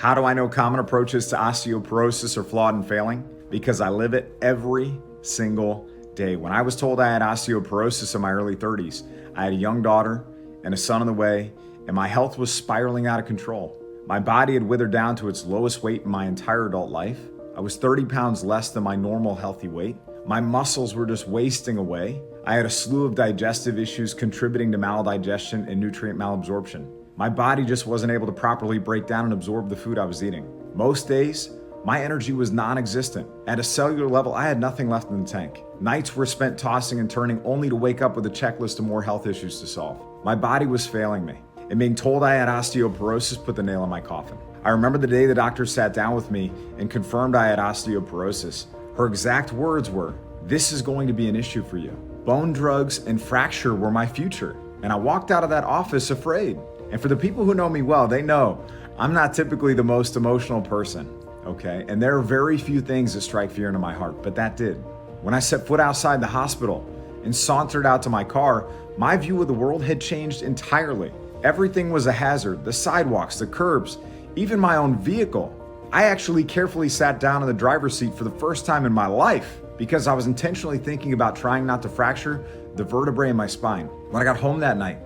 How do I know common approaches to osteoporosis are flawed and failing? Because I live it every single day. When I was told I had osteoporosis in my early 30s, I had a young daughter and a son on the way, and my health was spiraling out of control. My body had withered down to its lowest weight in my entire adult life. I was 30 pounds less than my normal healthy weight. My muscles were just wasting away. I had a slew of digestive issues contributing to maldigestion and nutrient malabsorption. My body just wasn't able to properly break down and absorb the food I was eating. Most days, my energy was non-existent. At a cellular level, I had nothing left in the tank. Nights were spent tossing and turning only to wake up with a checklist of more health issues to solve. My body was failing me, and being told I had osteoporosis put the nail in my coffin. I remember the day the doctor sat down with me and confirmed I had osteoporosis. Her exact words were, "This is going to be an issue for you." Bone drugs and fracture were my future, and I walked out of that office afraid. And for the people who know me well, they know I'm not typically the most emotional person, okay? And there are very few things that strike fear into my heart, but that did. When I set foot outside the hospital and sauntered out to my car, my view of the world had changed entirely. Everything was a hazard, the sidewalks, the curbs, even my own vehicle. I actually carefully sat down in the driver's seat for the first time in my life because I was intentionally thinking about trying not to fracture the vertebrae in my spine. When I got home that night,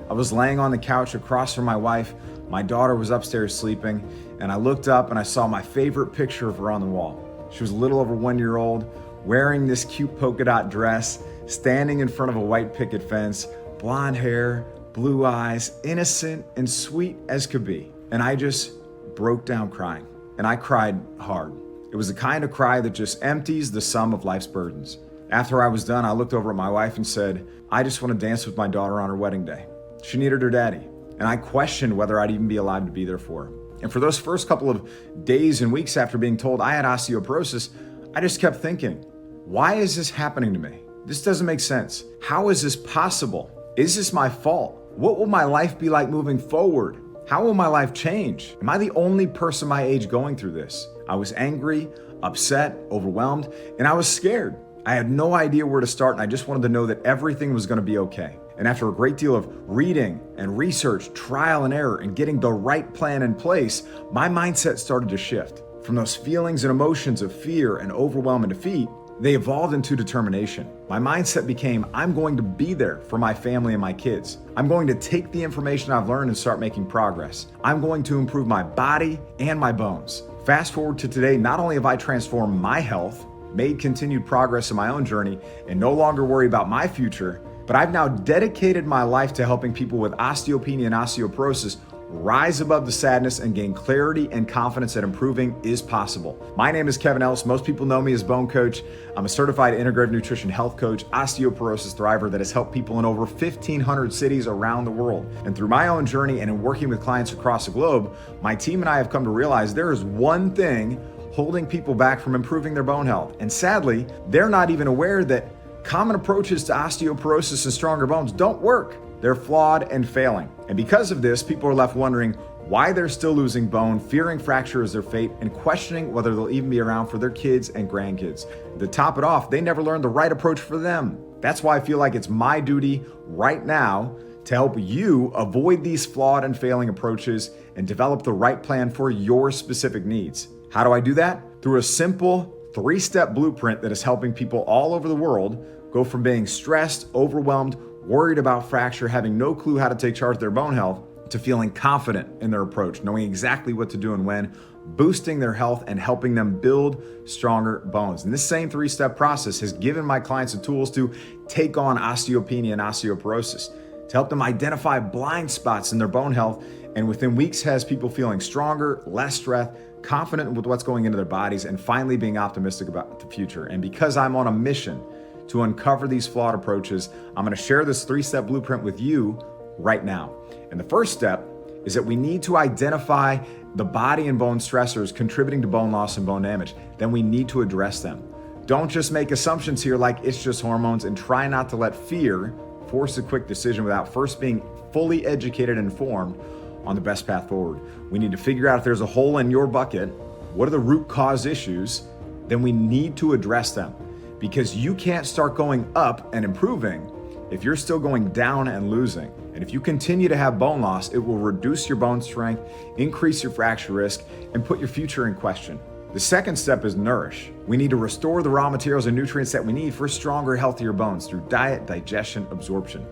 I was laying on the couch across from my wife. My daughter was upstairs sleeping, and I looked up and I saw my favorite picture of her on the wall. She was a little over 1 year old, wearing this cute polka dot dress, standing in front of a white picket fence, blonde hair, blue eyes, innocent and sweet as could be. And I just broke down crying, and I cried hard. It was the kind of cry that just empties the sum of life's burdens. After I was done, I looked over at my wife and said, "I just want to dance with my daughter on her wedding day." She needed her daddy, and I questioned whether I'd even be alive to be there for her. And for those first couple of days and weeks after being told I had osteoporosis, I just kept thinking, why is this happening to me? This doesn't make sense. How is this possible? Is this my fault? What will my life be like moving forward? How will my life change? Am I the only person my age going through this? I was angry, upset, overwhelmed, and I was scared. I had no idea where to start, and I just wanted to know that everything was going to be okay. And after a great deal of reading and research, trial and error, and getting the right plan in place, my mindset started to shift. From those feelings and emotions of fear and overwhelm and defeat, they evolved into determination. My mindset became, I'm going to be there for my family and my kids. I'm going to take the information I've learned and start making progress. I'm going to improve my body and my bones. Fast forward to today, not only have I transformed my health, made continued progress in my own journey, and no longer worry about my future, but I've now dedicated my life to helping people with osteopenia and osteoporosis rise above the sadness and gain clarity and confidence that improving is possible. My name is Kevin Ellis. Most people know me as Bone Coach. I'm a certified integrative nutrition health coach, osteoporosis thriver that has helped people in over 1,500 cities around the world. And through my own journey and in working with clients across the globe, my team and I have come to realize there is one thing holding people back from improving their bone health. And sadly, they're not even aware that common approaches to osteoporosis and stronger bones don't work. They're flawed and failing. And because of this, people are left wondering why they're still losing bone, fearing fracture is their fate, and questioning whether they'll even be around for their kids and grandkids. To top it off, they never learned the right approach for them. That's why I feel like it's my duty right now to help you avoid these flawed and failing approaches and develop the right plan for your specific needs. How do I do that? Through a simple 3-step blueprint that is helping people all over the world go from being stressed, overwhelmed, worried about fracture, having no clue how to take charge of their bone health, to feeling confident in their approach, knowing exactly what to do and when, boosting their health and helping them build stronger bones. And this same 3-step process has given my clients the tools to take on osteopenia and osteoporosis, to help them identify blind spots in their bone health, and within weeks has people feeling stronger, less stressed, confident with what's going into their bodies, and finally being optimistic about the future. And because I'm on a mission to uncover these flawed approaches, I'm going to share this 3-step blueprint with you right now. And the first step is that we need to identify the body and bone stressors contributing to bone loss and bone damage. Then we need to address them. Don't just make assumptions here like it's just hormones, and try not to let fear force a quick decision without first being fully educated and informed on the best path forward. We need to figure out if there's a hole in your bucket, what are the root cause issues, then we need to address them. Because you can't start going up and improving if you're still going down and losing. And if you continue to have bone loss, it will reduce your bone strength, increase your fracture risk, and put your future in question. The second step is nourish. We need to restore the raw materials and nutrients that we need for stronger, healthier bones through diet, digestion, absorption.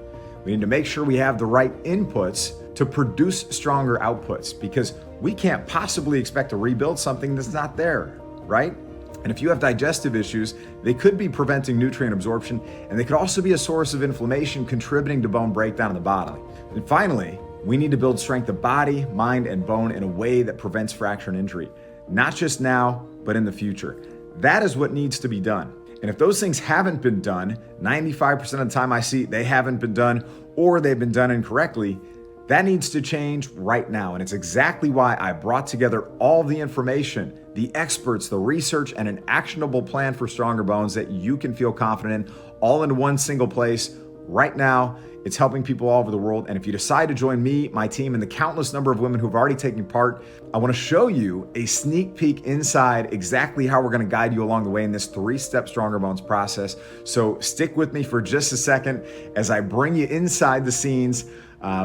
We need to make sure we have the right inputs to produce stronger outputs, because we can't possibly expect to rebuild something that's not there, right? And if you have digestive issues, they could be preventing nutrient absorption, and they could also be a source of inflammation contributing to bone breakdown in the body. And finally, we need to build strength of body, mind, and bone in a way that prevents fracture and injury, not just now, but in the future. That is what needs to be done. And if those things haven't been done, 95% of the time I see they haven't been done, or they've been done incorrectly, that needs to change right now. And it's exactly why I brought together all the information, the experts, the research, and an actionable plan for stronger bones that you can feel confident in, all in one single place right now. It's helping people all over the world. And if you decide to join me, my team, and the countless number of women who've already taken part, I want to show you a sneak peek inside exactly how we're going to guide you along the way in this 3-step Stronger Bones process. So stick with me for just a second as I bring you inside the scenes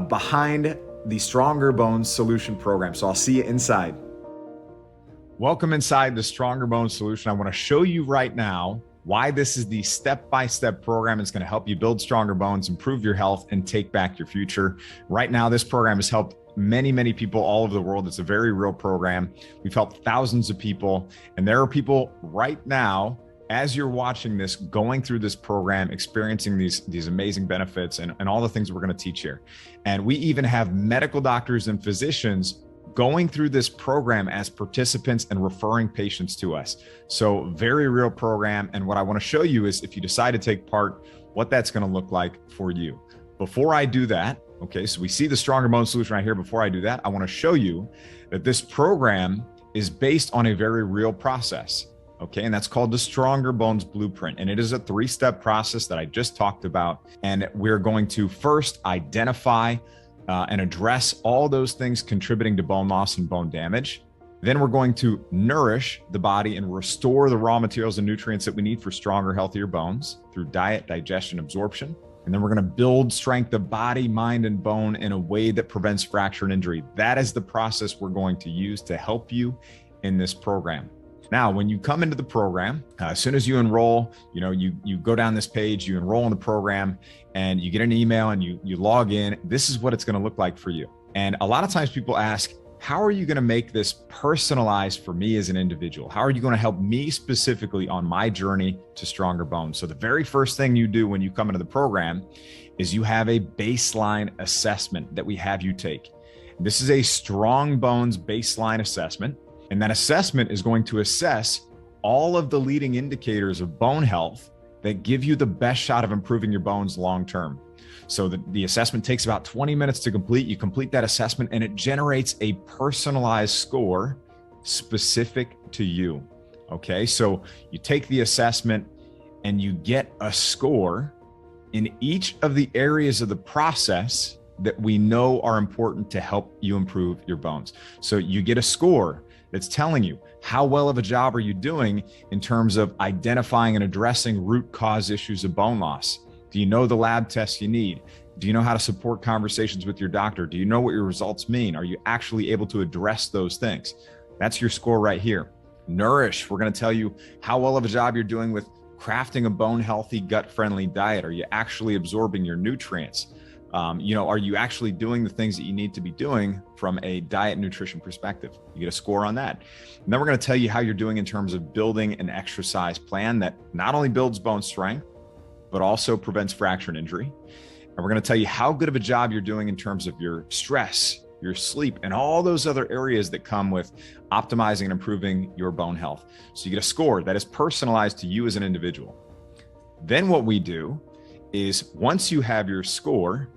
behind the Stronger Bones Solution program. So I'll see you inside. Welcome inside the Stronger Bones Solution. I want to show you right now why this is the step-by-step program that's going to help you build stronger bones, improve your health, and take back your future. Right now, this program has helped many, many people all over the world. It's a very real program. We've helped thousands of people, and there are people right now, as you're watching this, going through this program, experiencing these amazing benefits and all the things we're going to teach here. And we even have medical doctors and physicians going through this program as participants and referring patients to us. So very real program. And what I want to show you is, if you decide to take part, what that's going to look like for you. Before I do that, okay, so we see the Stronger Bones Solution right here. Before I do that, I want to show you that this program is based on a very real process. Okay, and that's called the Stronger Bones Blueprint. And it is a 3-step process that I just talked about. And we're going to first identify and address all those things contributing to bone loss and bone damage. Then we're going to nourish the body and restore the raw materials and nutrients that we need for stronger, healthier bones through diet, digestion, absorption. And then we're going to build strength of body, mind, and bone in a way that prevents fracture and injury. That is the process we're going to use to help you in this program. Now, when you come into the program, as soon as you enroll, you go down this page, you enroll in the program, and you get an email and you log in. This is what it's going to look like for you. And a lot of times people ask, how are you going to make this personalized for me as an individual? How are you going to help me specifically on my journey to stronger bones? So the very first thing you do when you come into the program is you have a baseline assessment that we have you take. This is a Strong Bones baseline assessment. And that assessment is going to assess all of the leading indicators of bone health that give you the best shot of improving your bones long-term. So the assessment takes about 20 minutes to complete. You complete that assessment and it generates a personalized score specific to you. Okay, so you take the assessment and you get a score in each of the areas of the process that we know are important to help you improve your bones. So you get a score that's telling you how well of a job are you doing in terms of identifying and addressing root cause issues of bone loss. Do you know the lab tests you need? Do you know how to support conversations with your doctor? Do you know what your results mean? Are you actually able to address those things? That's your score right here. Nourish, we're going to tell you how well of a job you're doing with crafting a bone healthy, gut friendly diet. Are you actually absorbing your nutrients? Are you actually doing the things that you need to be doing from a diet and nutrition perspective? You get a score on that. And then we're going to tell you how you're doing in terms of building an exercise plan that not only builds bone strength, but also prevents fracture and injury. And we're going to tell you how good of a job you're doing in terms of your stress, your sleep, and all those other areas that come with optimizing and improving your bone health. So you get a score that is personalized to you as an individual. Then what we do is, once you have your score,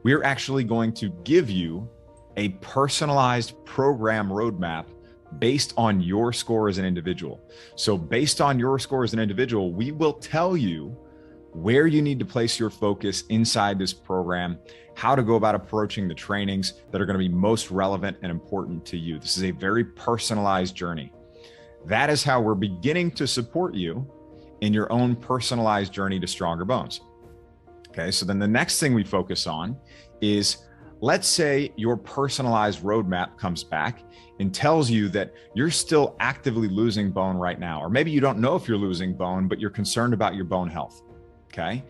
we're actually going to give you a personalized program roadmap based on your score as an individual. So based on your score as an individual, we will tell you where you need to place your focus inside this program, how to go about approaching the trainings that are going to be most relevant and important to you. This is a very personalized journey. That is how we're beginning to support you in your own personalized journey to stronger bones. Okay, so then the next thing we focus on is, let's say your personalized roadmap comes back and tells you that you're still actively losing bone right now, or maybe you don't know if you're losing bone, but you're concerned about your bone health. Okay,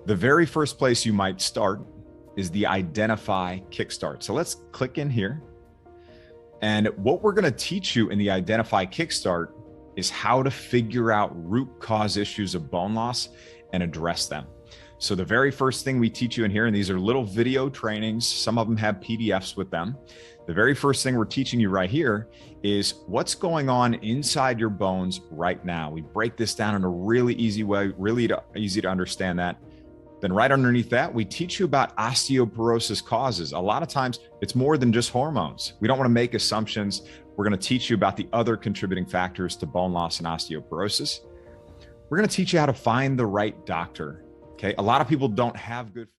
the very first place you might start is the Identify Kickstart. So let's click in here. And what we're going to teach you in the Identify Kickstart is how to figure out root cause issues of bone loss and address them. So the very first thing we teach you in here, and these are little video trainings, some of them have PDFs with them. The very first thing we're teaching you right here is what's going on inside your bones right now. We break this down in a really easy way, really easy to understand that. Then right underneath that, we teach you about osteoporosis causes. A lot of times it's more than just hormones. We don't want to make assumptions. We're going to teach you about the other contributing factors to bone loss and osteoporosis. We're going to teach you how to find the right doctor. Okay. A lot of people don't have good